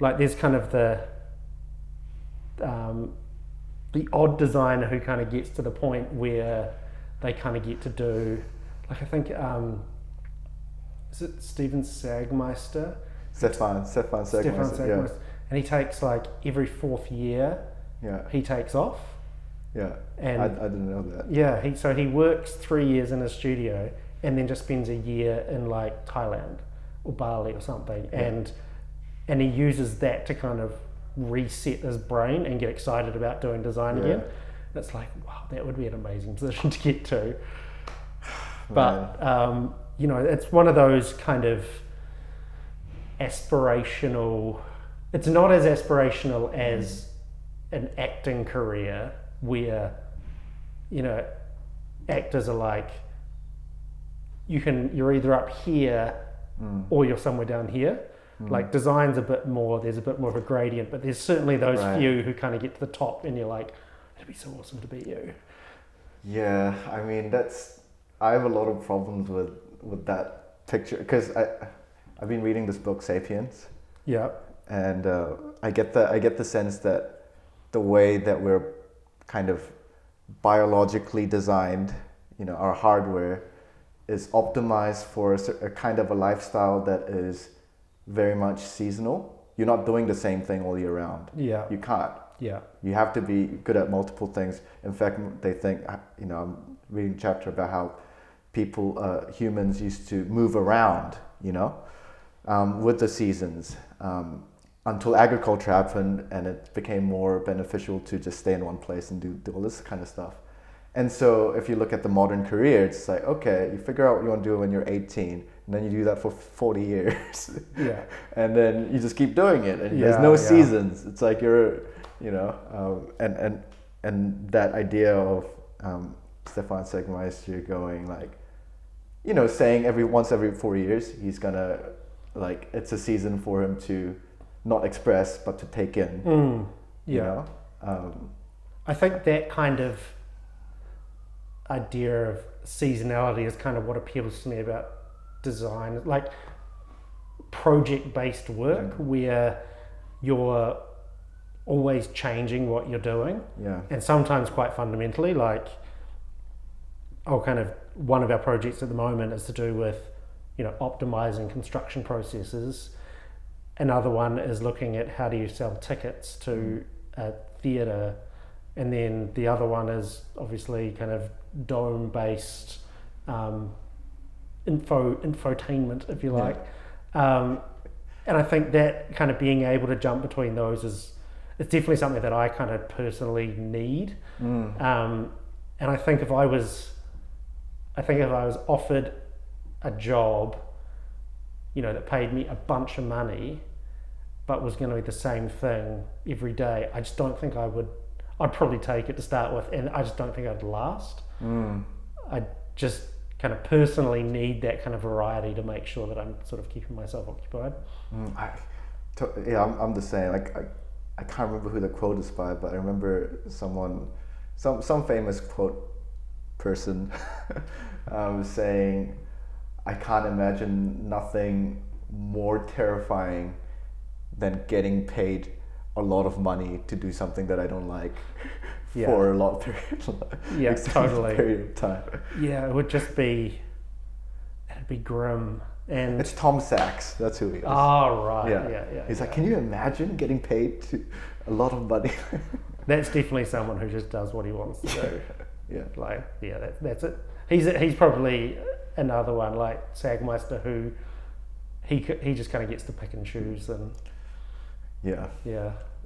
like there's kind of the odd designer who kind of gets to the point where they kind of get to do, like I think, is it Stefan Sagmeister? Stefan Sagmeister, yeah. And he takes like every 4th year, he takes off. Yeah, and I didn't know that. Yeah, he works 3 years in his studio and then just spends a year in like Thailand or Bali or something, and he uses that to kind of reset his brain and get excited about doing design again. It's like, wow, that would be an amazing position to get to. But it's one of those kind of aspirational. It's not as aspirational as an acting career where, actors are like, you're either up here or you're somewhere down here. Like design's a bit more, there's a bit more of a gradient, but there's certainly those few who kind of get to the top and you're like, it'd be so awesome to be you. Yeah, I mean, I have a lot of problems with that picture, because I've been reading this book, Sapiens. Yeah. And I get the sense that the way that we're kind of biologically designed, our hardware is optimized for a kind of a lifestyle that is very much seasonal. You're not doing the same thing all year round. Yeah. You can't. Yeah. You have to be good at multiple things. In fact, they think, I'm reading a chapter about how humans used to move around, with the seasons, until agriculture happened and it became more beneficial to just stay in one place and do all this kind of stuff. And so if you look at the modern career, it's like, okay, you figure out what you want to do when you're 18, and then you do that for 40 years. Yeah. And then you just keep doing it, and there's no seasons. It's like you're, and that idea of Stefan Sagmeister going like, saying once every 4 years, he's gonna, like, it's a season for him to not express, but to take in. I think that kind of idea of seasonality is kind of what appeals to me about design, like project-based work where you're always changing what you're doing, and sometimes quite fundamentally. Like, one of our projects at the moment is to do with optimizing construction processes. Another one is looking at how do you sell tickets to a theatre, and then the other one is obviously kind of dome-based infotainment, if you like. And I think that kind of being able to jump between those it's definitely something that I kind of personally need. And I think if I was offered a job, that paid me a bunch of money, but was going to be the same thing every day, I just don't think I would. I'd probably take it to start with, and I just don't think I'd last. I just kind of personally need that kind of variety to make sure that I'm sort of keeping myself occupied. I'm the same. Like, I can't remember who the quote is by, but I remember some famous quote person saying, I can't imagine nothing more terrifying than getting paid a lot of money to do something that I don't like for a long period of time. Yeah, it would just be, it'd be grim. And it's Tom Sachs, that's who he is. Oh, right. Yeah. He's like, can you imagine getting paid a lot of money? That's definitely someone who just does what he wants to do. That's it. He's probably another one like Sagmeister who he just kind of gets to pick and choose, and